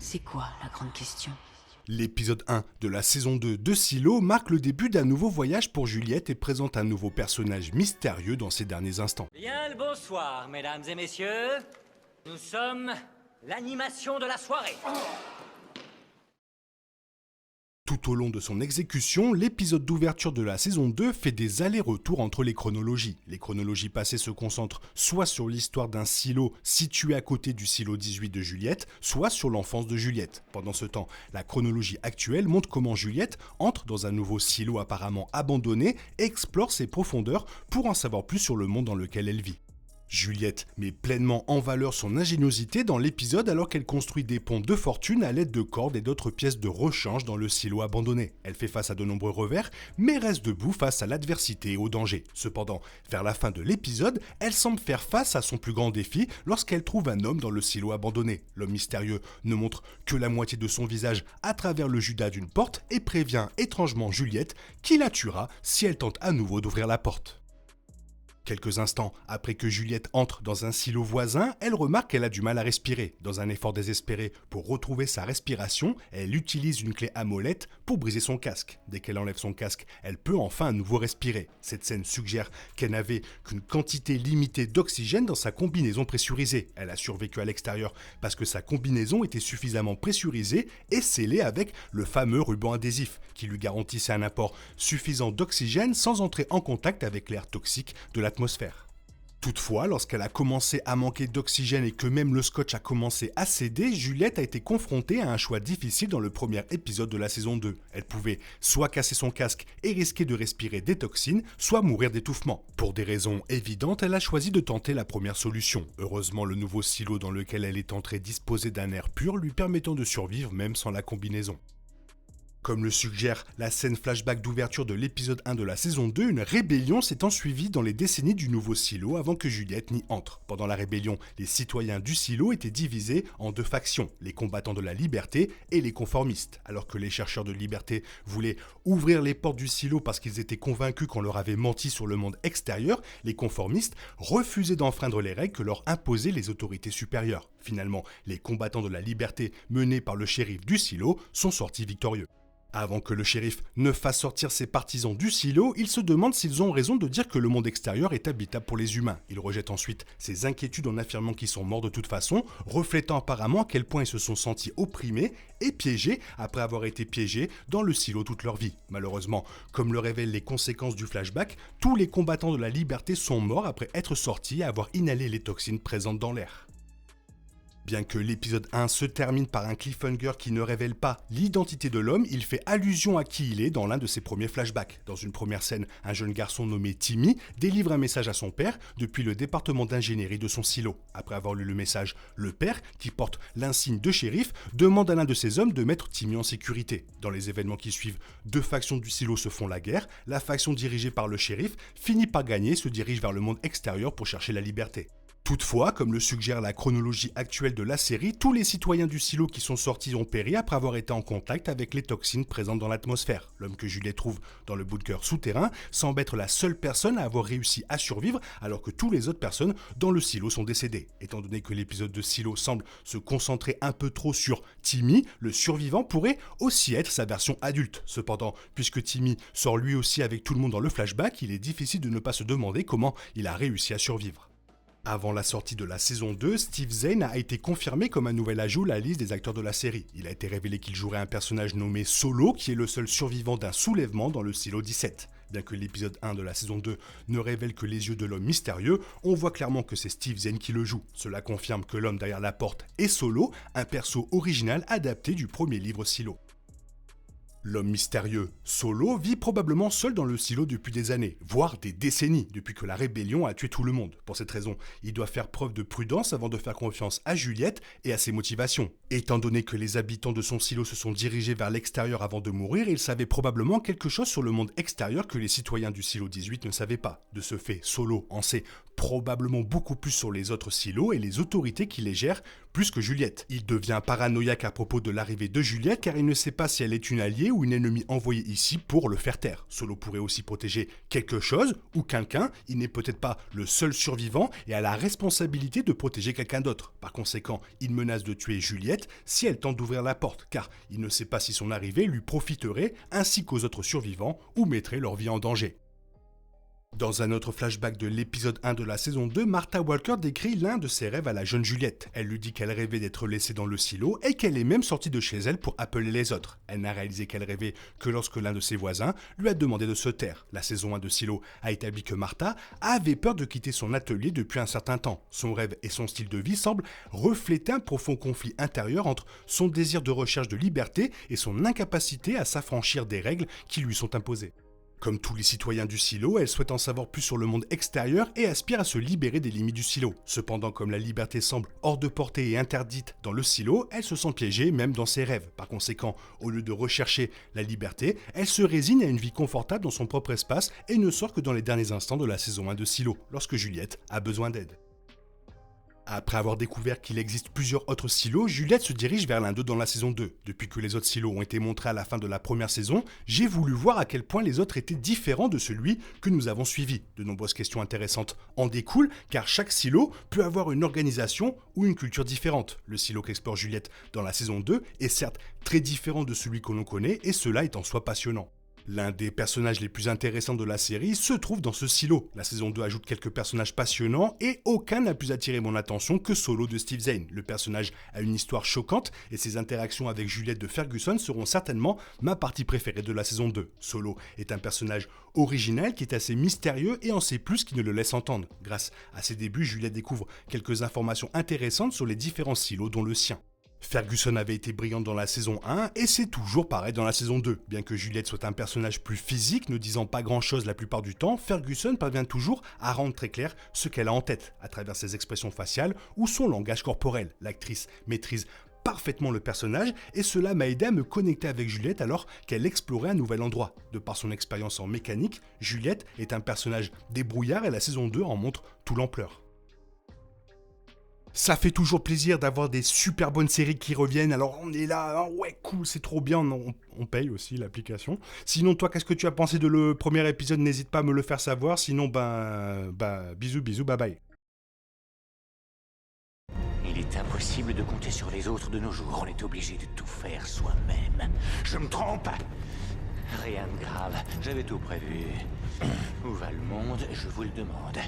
C'est quoi la grande question? L'épisode 1 de la saison 2 de Silo marque le début d'un nouveau voyage pour Juliette et présente un nouveau personnage mystérieux dans ses derniers instants. Bien le bonsoir, mesdames et messieurs. Nous sommes l'animation de la soirée. Tout au long de son exécution, l'épisode d'ouverture de la saison 2 fait des allers-retours entre les chronologies. Les chronologies passées se concentrent soit sur l'histoire d'un silo situé à côté du silo 18 de Juliette, soit sur l'enfance de Juliette. Pendant ce temps, la chronologie actuelle montre comment Juliette entre dans un nouveau silo apparemment abandonné et explore ses profondeurs pour en savoir plus sur le monde dans lequel elle vit. Juliette met pleinement en valeur son ingéniosité dans l'épisode alors qu'elle construit des ponts de fortune à l'aide de cordes et d'autres pièces de rechange dans le silo abandonné. Elle fait face à de nombreux revers, mais reste debout face à l'adversité et au danger. Cependant, vers la fin de l'épisode, elle semble faire face à son plus grand défi lorsqu'elle trouve un homme dans le silo abandonné. L'homme mystérieux ne montre que la moitié de son visage à travers le judas d'une porte et prévient étrangement Juliette qu'il la tuera si elle tente à nouveau d'ouvrir la porte. Quelques instants après que Juliette entre dans un silo voisin, elle remarque qu'elle a du mal à respirer. Dans un effort désespéré pour retrouver sa respiration, elle utilise une clé à molette pour briser son casque. Dès qu'elle enlève son casque, elle peut enfin à nouveau respirer. Cette scène suggère qu'elle n'avait qu'une quantité limitée d'oxygène dans sa combinaison pressurisée. Elle a survécu à l'extérieur parce que sa combinaison était suffisamment pressurisée et scellée avec le fameux ruban adhésif qui lui garantissait un apport suffisant d'oxygène sans entrer en contact avec l'air toxique de l'atmosphère. Toutefois, lorsqu'elle a commencé à manquer d'oxygène et que même le scotch a commencé à céder, Juliette a été confrontée à un choix difficile dans le premier épisode de la saison 2. Elle pouvait soit casser son casque et risquer de respirer des toxines, soit mourir d'étouffement. Pour des raisons évidentes, elle a choisi de tenter la première solution. Heureusement, le nouveau silo dans lequel elle est entrée disposait d'un air pur lui permettant de survivre même sans la combinaison. Comme le suggère la scène flashback d'ouverture de l'épisode 1 de la saison 2, une rébellion s'est ensuivie dans les décennies du nouveau silo avant que Juliette n'y entre. Pendant la rébellion, les citoyens du silo étaient divisés en deux factions, les combattants de la liberté et les conformistes. Alors que les chercheurs de liberté voulaient ouvrir les portes du silo parce qu'ils étaient convaincus qu'on leur avait menti sur le monde extérieur, les conformistes refusaient d'enfreindre les règles que leur imposaient les autorités supérieures. Finalement, les combattants de la liberté menés par le shérif du silo sont sortis victorieux. Avant que le shérif ne fasse sortir ses partisans du silo, il se demande s'ils ont raison de dire que le monde extérieur est habitable pour les humains. Il rejette ensuite ses inquiétudes en affirmant qu'ils sont morts de toute façon, reflétant apparemment à quel point ils se sont sentis opprimés et piégés après avoir été piégés dans le silo toute leur vie. Malheureusement, comme le révèlent les conséquences du flashback, tous les combattants de la liberté sont morts après être sortis et avoir inhalé les toxines présentes dans l'air. Bien que l'épisode 1 se termine par un cliffhanger qui ne révèle pas l'identité de l'homme, il fait allusion à qui il est dans l'un de ses premiers flashbacks. Dans une première scène, un jeune garçon nommé Timmy délivre un message à son père depuis le département d'ingénierie de son silo. Après avoir lu le message, le père, qui porte l'insigne de shérif, demande à l'un de ses hommes de mettre Timmy en sécurité. Dans les événements qui suivent, deux factions du silo se font la guerre. La faction dirigée par le shérif finit par gagner et se dirige vers le monde extérieur pour chercher la liberté. Toutefois, comme le suggère la chronologie actuelle de la série, tous les citoyens du silo qui sont sortis ont péri après avoir été en contact avec les toxines présentes dans l'atmosphère. L'homme que Juliette trouve dans le bunker souterrain semble être la seule personne à avoir réussi à survivre alors que toutes les autres personnes dans le silo sont décédées. Étant donné que l'épisode de Silo semble se concentrer un peu trop sur Timmy, le survivant pourrait aussi être sa version adulte. Cependant, puisque Timmy sort lui aussi avec tout le monde dans le flashback, il est difficile de ne pas se demander comment il a réussi à survivre. Avant la sortie de la saison 2, Steve Zahn a été confirmé comme un nouvel ajout à la liste des acteurs de la série. Il a été révélé qu'il jouerait un personnage nommé Solo, qui est le seul survivant d'un soulèvement dans le silo 17. Bien que l'épisode 1 de la saison 2 ne révèle que les yeux de l'homme mystérieux, on voit clairement que c'est Steve Zahn qui le joue. Cela confirme que l'homme derrière la porte est Solo, un perso original adapté du premier livre Silo. L'homme mystérieux, Solo, vit probablement seul dans le silo depuis des années, voire des décennies, depuis que la rébellion a tué tout le monde. Pour cette raison, il doit faire preuve de prudence avant de faire confiance à Juliette et à ses motivations. Étant donné que les habitants de son silo se sont dirigés vers l'extérieur avant de mourir, il savait probablement quelque chose sur le monde extérieur que les citoyens du silo 18 ne savaient pas. De ce fait, Solo en sait probablement beaucoup plus sur les autres silos et les autorités qui les gèrent, plus que Juliette. Il devient paranoïaque à propos de l'arrivée de Juliette car il ne sait pas si elle est une alliée ou une ennemie envoyée ici pour le faire taire. Solo pourrait aussi protéger quelque chose ou quelqu'un, il n'est peut-être pas le seul survivant et a la responsabilité de protéger quelqu'un d'autre. Par conséquent, il menace de tuer Juliette si elle tente d'ouvrir la porte, car il ne sait pas si son arrivée lui profiterait ainsi qu'aux autres survivants ou mettrait leur vie en danger. Dans un autre flashback de l'épisode 1 de la saison 2, Martha Walker décrit l'un de ses rêves à la jeune Juliette. Elle lui dit qu'elle rêvait d'être laissée dans le silo et qu'elle est même sortie de chez elle pour appeler les autres. Elle n'a réalisé qu'elle rêvait que lorsque l'un de ses voisins lui a demandé de se taire. La saison 1 de Silo a établi que Martha avait peur de quitter son atelier depuis un certain temps. Son rêve et son style de vie semblent refléter un profond conflit intérieur entre son désir de recherche de liberté et son incapacité à s'affranchir des règles qui lui sont imposées. Comme tous les citoyens du silo, elle souhaite en savoir plus sur le monde extérieur et aspire à se libérer des limites du silo. Cependant, comme la liberté semble hors de portée et interdite dans le silo, elle se sent piégée même dans ses rêves. Par conséquent, au lieu de rechercher la liberté, elle se résigne à une vie confortable dans son propre espace et ne sort que dans les derniers instants de la saison 1 de Silo, lorsque Juliette a besoin d'aide. Après avoir découvert qu'il existe plusieurs autres silos, Juliette se dirige vers l'un d'eux dans la saison 2. Depuis que les autres silos ont été montrés à la fin de la première saison, j'ai voulu voir à quel point les autres étaient différents de celui que nous avons suivi. De nombreuses questions intéressantes en découlent, car chaque silo peut avoir une organisation ou une culture différente. Le silo qu'explore Juliette dans la saison 2 est certes très différent de celui que l'on connaît, et cela est en soi passionnant. L'un des personnages les plus intéressants de la série se trouve dans ce silo. La saison 2 ajoute quelques personnages passionnants et aucun n'a plus attiré mon attention que Solo de Steve Zahn. Le personnage a une histoire choquante et ses interactions avec Juliette de Ferguson seront certainement ma partie préférée de la saison 2. Solo est un personnage original qui est assez mystérieux et en sait plus qu'il ne le laisse entendre. Grâce à ses débuts, Juliette découvre quelques informations intéressantes sur les différents silos dont le sien. Ferguson avait été brillante dans la saison 1 et c'est toujours pareil dans la saison 2. Bien que Juliette soit un personnage plus physique, ne disant pas grand chose la plupart du temps, Ferguson parvient toujours à rendre très clair ce qu'elle a en tête, à travers ses expressions faciales ou son langage corporel. L'actrice maîtrise parfaitement le personnage et cela m'a aidé à me connecter avec Juliette alors qu'elle explorait un nouvel endroit. De par son expérience en mécanique, Juliette est un personnage débrouillard et la saison 2 en montre toute l'ampleur. Ça fait toujours plaisir d'avoir des super bonnes séries qui reviennent, alors on est là, ouais cool, c'est trop bien, on paye aussi l'application. Sinon toi, qu'est-ce que tu as pensé de le premier épisode? N'hésite pas à me le faire savoir, sinon bisous, bye bye. Il est impossible de compter sur les autres de nos jours, on est obligé de tout faire soi-même. Je me trompe? Rien de grave, j'avais tout prévu. Où va le monde, je vous le demande.